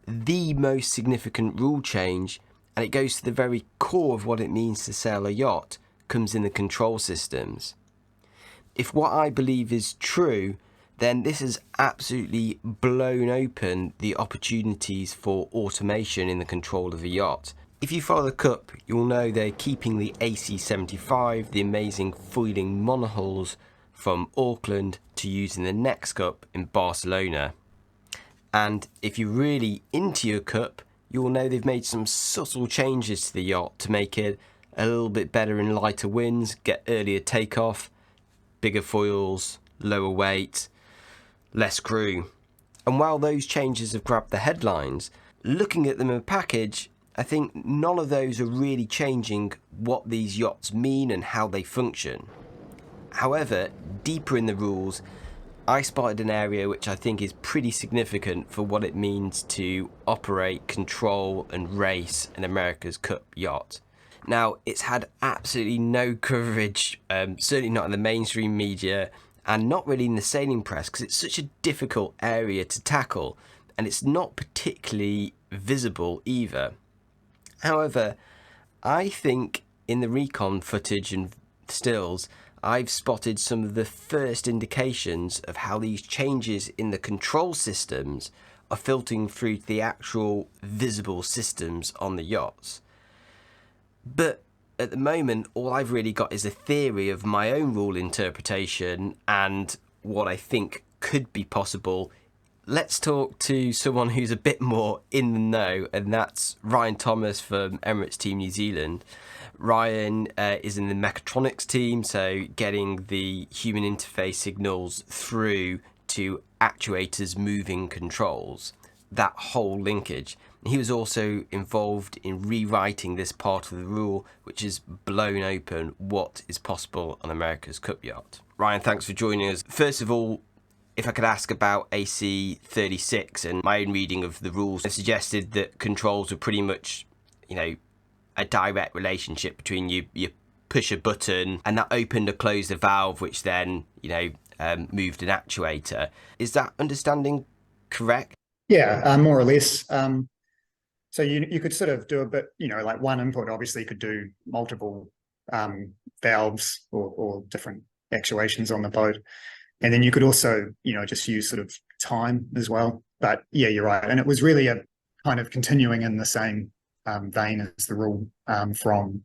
the most significant rule change, and it goes to the very core of what it means to sail a yacht, comes in the control systems. If what I believe is true, then this has absolutely blown open the opportunities for automation in the control of a yacht. If you follow the Cup, you'll know they're keeping the AC-75, the amazing foiling monohulls, from Auckland to use in the next Cup in Barcelona. And if you're really into your Cup, you'll know they've made some subtle changes to the yacht to make it a little bit better in lighter winds, get earlier takeoff, bigger foils, lower weight, less crew. And while those changes have grabbed the headlines, looking at them in a package, I think none of those are really changing what these yachts mean and how they function. However, deeper in the rules, I spotted an area which I think is pretty significant for what it means to operate, control and race an America's Cup yacht. Now, it's had absolutely no coverage, certainly not in the mainstream media, and not really in the sailing press, because it's such a difficult area to tackle, and it's not particularly visible either. However, I think in the Recon footage and stills, I've spotted some of the first indications of how these changes in the control systems are filtering through to the actual visible systems on the yachts. But at the moment, all I've really got is a theory of my own rule interpretation and what I think could be possible. Let's talk to someone who's a bit more in the know, and that's Ryan Thomas from Emirates Team New Zealand. Ryan is in the mechatronics team, so getting the human interface signals through to actuators moving controls, that whole linkage. He was also involved in rewriting this part of the rule, which has blown open what is possible on America's Cup yacht. Ryan, thanks for joining us. First of all, if I could ask about AC-36 and my own reading of the rules, I suggested that controls were pretty much, a direct relationship between you push a button and that opened or closed a valve, which then, moved an actuator. Is that understanding correct? Yeah, more or less. So you could sort of do a bit, like one input obviously could do multiple valves or different actuations on the boat. And then you could also, just use sort of time as well. But yeah, you're right. And it was really a kind of continuing in the same vein as the rule from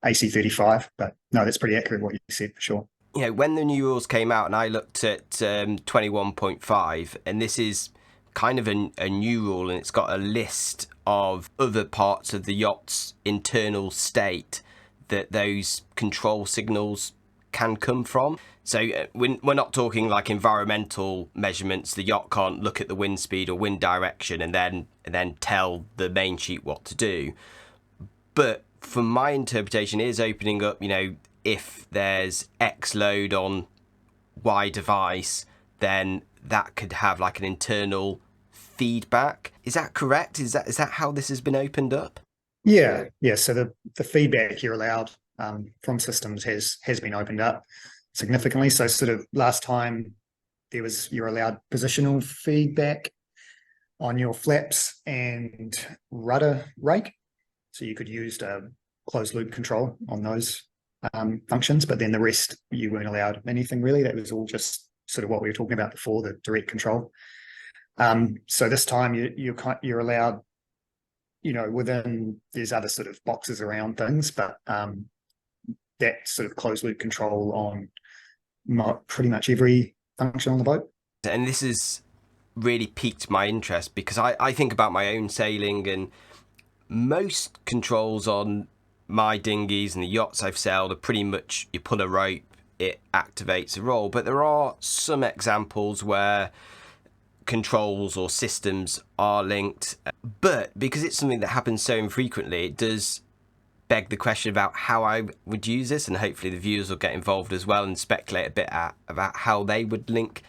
AC-35. But no, that's pretty accurate what you said for sure. When the new rules came out and I looked at 21.5, and this is kind of a new rule, and it's got a list of other parts of the yacht's internal state that those control signals can come from. So we're not talking like environmental measurements. The yacht can't look at the wind speed or wind direction and then tell the main sheet what to do. But from my interpretation, it is opening up, if there's X load on Y device, then that could have like an internal feedback. Is that correct? Is that how this has been opened up? Yeah. So the feedback you're allowed from systems has been opened up significantly. So sort of last time you're allowed positional feedback on your flaps and rudder rake. So you could use closed loop control on those functions, but then the rest you weren't allowed anything really. That was all just sort of what we were talking about before, the direct control. So this time you're allowed, within there's other sort of boxes around things, but that sort of closed loop control on pretty much every function on the boat. And this has really piqued my interest because I think about my own sailing, and most controls on my dinghies and the yachts I've sailed are pretty much you pull a rope, it activates a roll. But there are some examples where controls or systems are linked, but because it's something that happens so infrequently, it does beg the question about how I would use this, and hopefully the viewers will get involved as well and speculate a bit about how they would link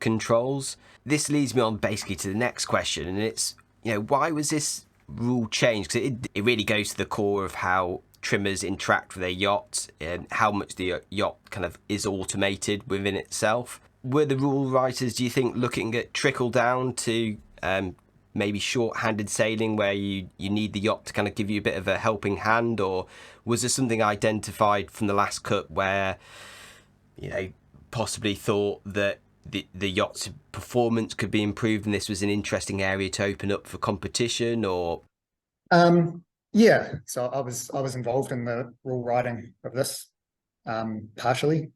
controls. This leads me on basically to the next question, and it's, why was this rule changed? Because it really goes to the core of how trimmers interact with their yachts and how much the yacht kind of is automated within itself. Were the rule writers, do you think, looking at trickle down to maybe short-handed sailing where you need the yacht to kind of give you a bit of a helping hand, or was there something identified from the last cut where possibly thought that the yacht's performance could be improved and this was an interesting area to open up for competition? Or Yeah, so I was involved in the rule writing of this, partially.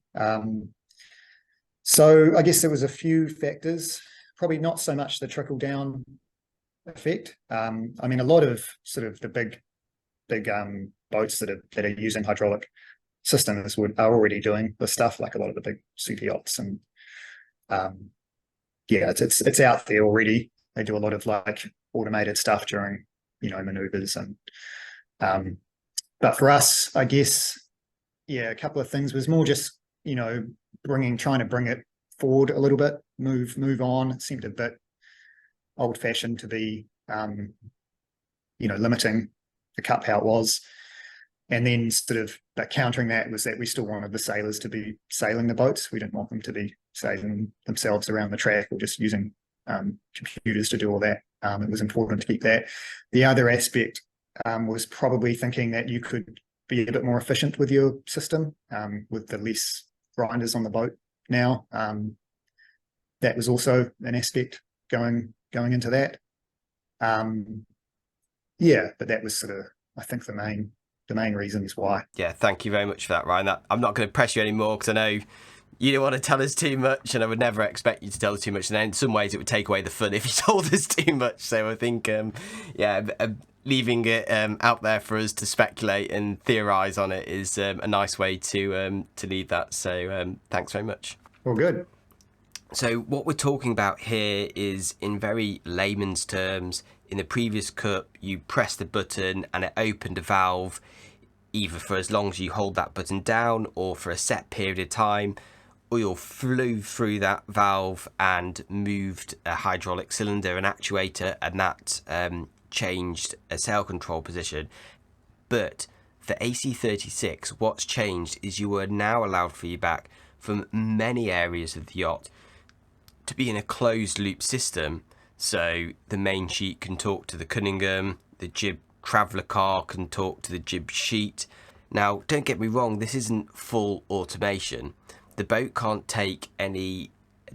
So I guess there was a few factors, probably not so much the trickle down effect. I mean, a lot of sort of the big boats that are using hydraulic systems are already doing this stuff, like a lot of the big super yachts, and yeah, it's out there already. They do a lot of like automated stuff during maneuvers, and but for us, I guess, yeah, a couple of things was more just trying to bring it forward a little bit, move on. It seemed a bit old fashioned to be limiting the cup how it was. And then sort of, but countering that was that we still wanted the sailors to be sailing the boats. We didn't want them to be sailing themselves around the track or just using computers to do all that. It was important to keep that. The other aspect was probably thinking that you could be a bit more efficient with your system, with the less grinders on the boat now. That was also an aspect going into that. Yeah, but that was sort of, I think, the main reasons why. Yeah, thank you very much for that, Ryan. I'm not going to press you anymore because I know you don't want to tell us too much, and I would never expect you to tell us too much. And in some ways, it would take away the fun if you told us too much. So I think, leaving it out there for us to speculate and theorise on it is a nice way to leave that. So thanks very much. All good. So what we're talking about here is, in very layman's terms, in the previous cup, you pressed the button and it opened a valve, either for as long as you hold that button down or for a set period of time. Oil flew through that valve and moved a hydraulic cylinder and actuator, and that changed a sail control position. But for AC36, what's changed is you are now allowed feedback from many areas of the yacht to be in a closed loop system. So the main sheet can talk to the Cunningham, the jib traveller car can talk to the jib sheet. Now, don't get me wrong, this isn't full automation. The boat can't take any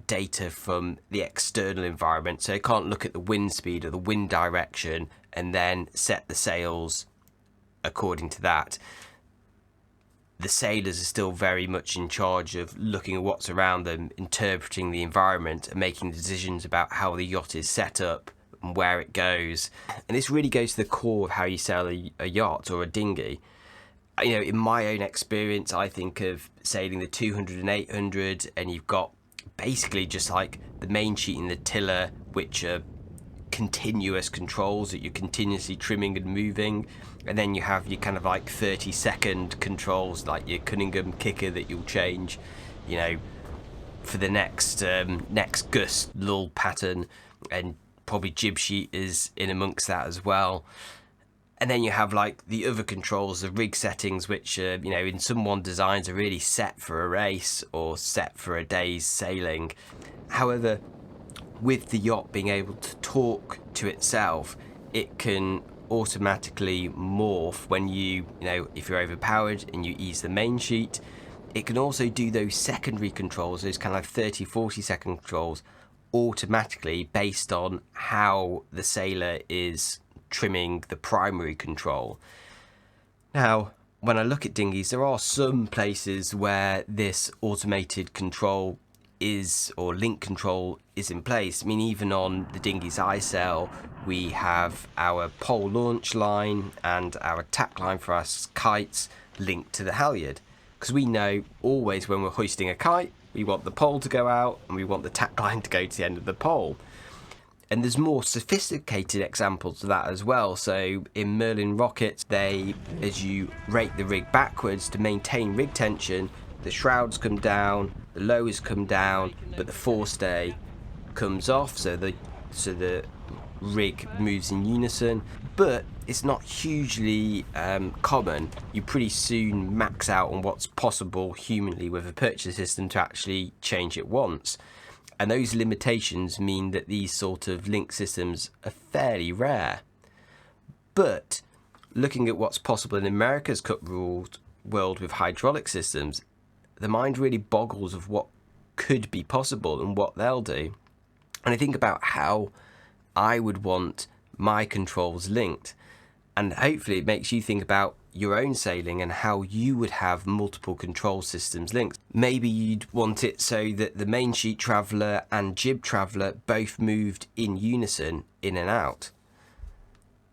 data from the external environment, so it can't look at the wind speed or the wind direction and then set the sails according to that. The sailors are still very much in charge of looking at what's around them, interpreting the environment and making decisions about how the yacht is set up and where it goes. And this really goes to the core of how you sail a yacht or a dinghy. In my own experience, I think of sailing the 200 and 800, and you've got basically just like the main sheet and the tiller, which are continuous controls that you're continuously trimming and moving, and then you have your kind of like 30-second controls, like your Cunningham kicker that you'll change for the next gust lull pattern, and probably jib sheet is in amongst that as well. And then you have like the other controls, the rig settings, which in some one designs are really set for a race or set for a day's sailing. However, with the yacht being able to talk to itself, it can automatically morph when if you're overpowered and you ease the main sheet. It can also do those secondary controls, those kind of like 30-40 second controls, automatically based on how the sailor is trimming the primary control. Now, when I look at dinghies, there are some places where this automated control or link control is in place. I mean, even on the dinghies I sail, we have our pole launch line and our tack line for our kites linked to the halyard, because we know always when we're hoisting a kite, we want the pole to go out and we want the tack line to go to the end of the pole. And there's more sophisticated examples of that as well. So in Merlin rockets, as you rake the rig backwards to maintain rig tension, the shrouds come down, the lowers come down, but the forestay comes off, so the rig moves in unison. But it's not hugely common. You pretty soon max out on what's possible humanly with a purchase system to actually change it once. And those limitations mean that these sort of link systems are fairly rare. But looking at what's possible in America's Cup world with hydraulic systems, the mind really boggles of what could be possible and what they'll do. And I think about how I would want my controls linked. And hopefully it makes you think about your own sailing and how you would have multiple control systems linked. Maybe you'd want it so that the main sheet traveller and jib traveller both moved in unison in and out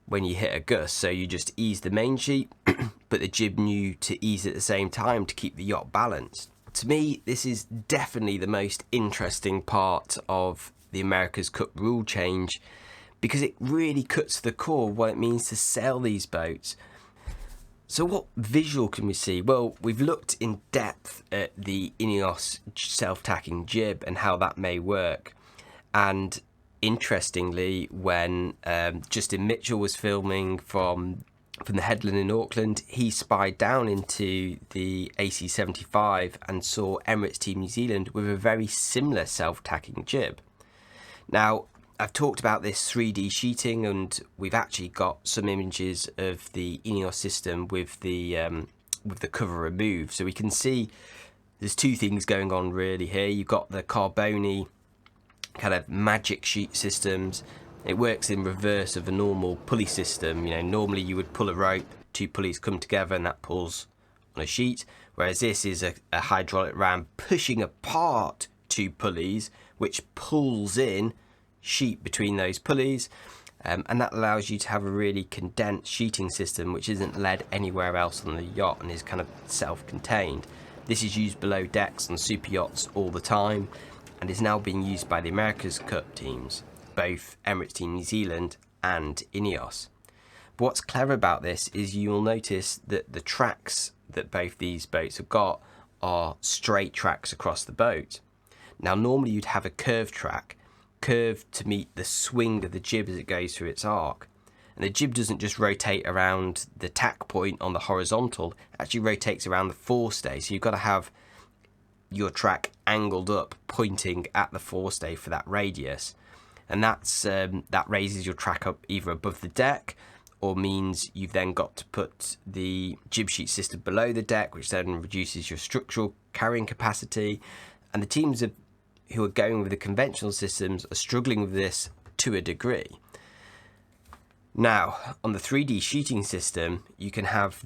when you hit a gust. So you just ease the main sheet, but the jib knew to ease at the same time to keep the yacht balanced. To me, this is definitely the most interesting part of the America's Cup rule change, because it really cuts to the core of what it means to sail these boats. So what visual can we see? Well, we've looked in depth at the Ineos self-tacking jib and how that may work. And interestingly, when Justin Mitchell was filming from the headland in Auckland, he spied down into the AC-75 and saw Emirates Team New Zealand with a very similar self-tacking jib. Now, I've talked about this 3D sheeting, and we've actually got some images of the Ineos system with the cover removed. So we can see there's two things going on really here. You've got the Carboni kind of magic sheet systems. It works in reverse of a normal pulley system. You know, normally you would pull a rope, two pulleys come together and that pulls on a sheet, whereas this is a hydraulic ram pushing apart two pulleys, which pulls in sheet between those pulleys, and that allows you to have a really condensed sheeting system which isn't led anywhere else on the yacht and is kind of self-contained. This is used below decks on super yachts all the time and is now being used by the America's Cup teams, both Emirates Team New Zealand and Ineos. But what's clever about this is you'll notice that the tracks that both these boats have got are straight tracks across the boat. Now normally you'd have a curved track, curved to meet the swing of the jib as it goes through its arc. And the jib doesn't just rotate around the tack point on the horizontal, it actually rotates around the forestay. So you've got to have your track angled up, pointing at the forestay for that radius. And that raises your track up either above the deck, or means you've then got to put the jib sheet system below the deck, which then reduces your structural carrying capacity. And the teams who are going with the conventional systems are struggling with this to a degree. Now, on the 3D sheeting system, you can have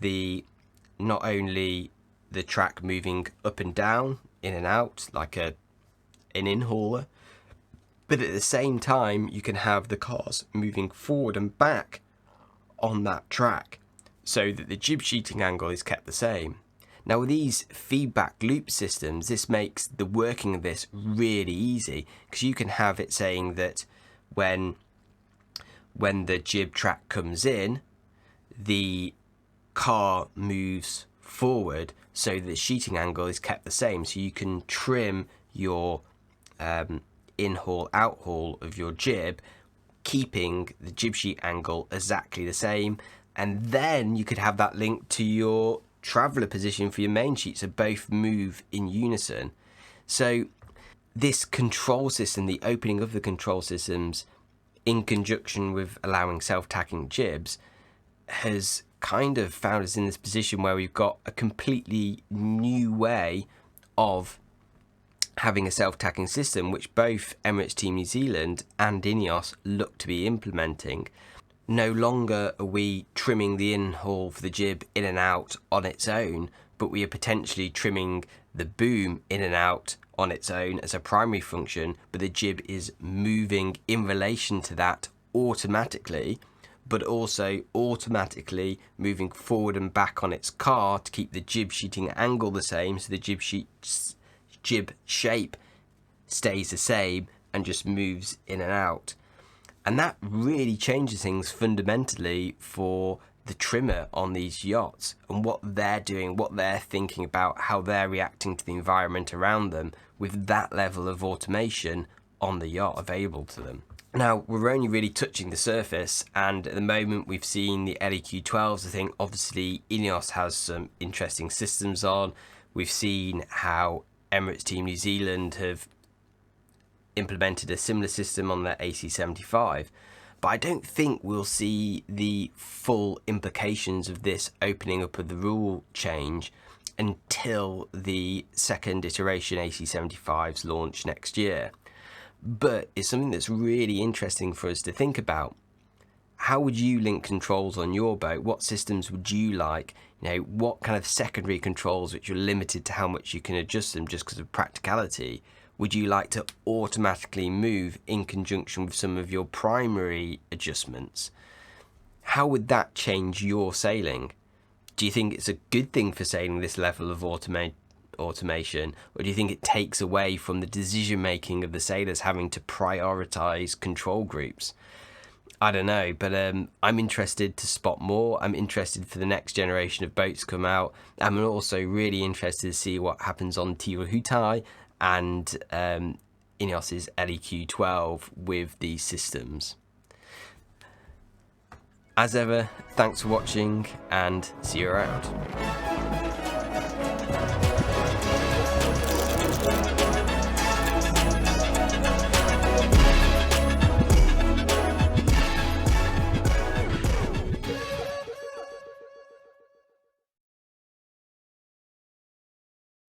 not only the track moving up and down, in and out, like an in-hauler, but at the same time, you can have the cars moving forward and back on that track, so that the jib sheeting angle is kept the same. Now with these feedback loop systems, this makes the working of this really easy, because you can have it saying that when the jib track comes in, the car moves forward so the sheeting angle is kept the same. So you can trim your in-haul, out-haul of your jib, keeping the jib sheet angle exactly the same. And then you could have that linked to your traveller position for your main sheet, so both move in unison. So this control system, the opening of the control systems in conjunction with allowing self-tacking jibs, has kind of found us in this position where we've got a completely new way of having a self-tacking system, which both Emirates Team New Zealand and Ineos look to be implementing. No longer are we trimming the in-haul for the jib in and out on its own, but we are potentially trimming the boom in and out on its own as a primary function, but the jib is moving in relation to that automatically, but also automatically moving forward and back on its car to keep the jib sheeting angle the same, so the jib shape stays the same and just moves in and out. And that really changes things fundamentally for the trimmer on these yachts and what they're doing, what they're thinking about, how they're reacting to the environment around them with that level of automation on the yacht available to them. Now, we're only really touching the surface, and at the moment we've seen the LEQ12s. I think obviously Ineos has some interesting systems on. We've seen how Emirates Team New Zealand have implemented a similar system on their AC75, but I don't think we'll see the full implications of this opening up of the rule change until the second iteration AC75's launch next year. But it's something that's really interesting for us to think about. How would you link controls on your boat? What systems would you like? You know, what kind of secondary controls, which are limited to how much you can adjust them just because of practicality, would you like to automatically move in conjunction with some of your primary adjustments? How would that change your sailing? Do you think it's a good thing for sailing this level of automation, or do you think it takes away from the decision making of the sailors having to prioritize control groups? I don't know, but I'm interested to spot more. I'm interested for the next generation of boats to come out. I'm also really interested to see what happens on Tiwahutai and Ineos's LEQ12 with these systems. As ever, thanks for watching and see you around.